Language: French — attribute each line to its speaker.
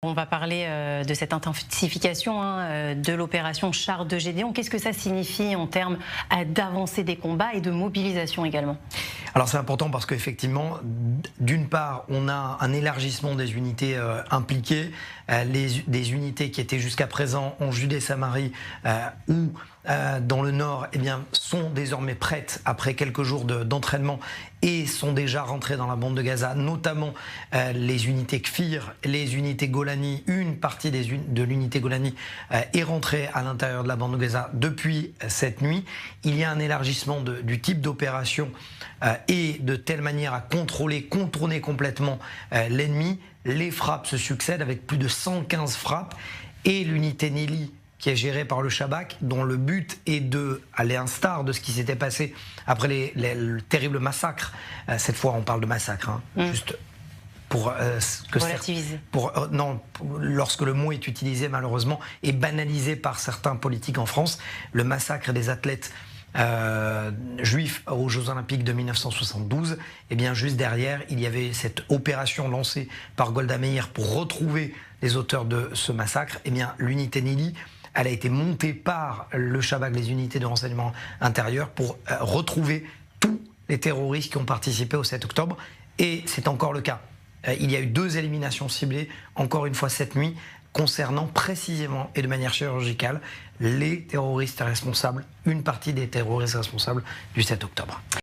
Speaker 1: On va parler de cette intensification de l'opération Char de Gédéon. Qu'est-ce que ça signifie en termes d'avancée des combats et de mobilisation également?
Speaker 2: Alors c'est important parce qu'effectivement, d'une part, on a un élargissement des unités impliquées, des unités qui étaient jusqu'à présent en Judée-Samarie ou dans le nord, eh bien, sont désormais prêtes après quelques jours d'entraînement et sont déjà rentrées dans la bande de Gaza, notamment les unités Kfir, les unités Golani. Une partie de l'unité Golani est rentrée à l'intérieur de la bande de Gaza depuis cette nuit. Il y a un élargissement du type d'opération et de telle manière à contrôler, contourner complètement l'ennemi. Les frappes se succèdent avec plus de 115 frappes et l'unité Nili qui est gérée par le Shabak, dont le but est de, à l'instar de ce qui s'était passé après le terrible massacre, cette fois on parle de massacre, juste pour
Speaker 1: relativiser.
Speaker 2: Lorsque le mot est utilisé malheureusement et banalisé par certains politiques en France, le massacre des athlètes juifs aux Jeux Olympiques de 1972, et bien juste derrière, il y avait cette opération lancée par Golda Meir pour retrouver les auteurs de ce massacre. Et bien l'unité Nili, elle a été montée par le Shabak, les unités de renseignement intérieur, pour retrouver tous les terroristes qui ont participé au 7 octobre. Et c'est encore le cas. Il y a eu 2 éliminations ciblées, encore une fois cette nuit, concernant précisément et de manière chirurgicale les terroristes responsables, une partie des terroristes responsables du 7 octobre.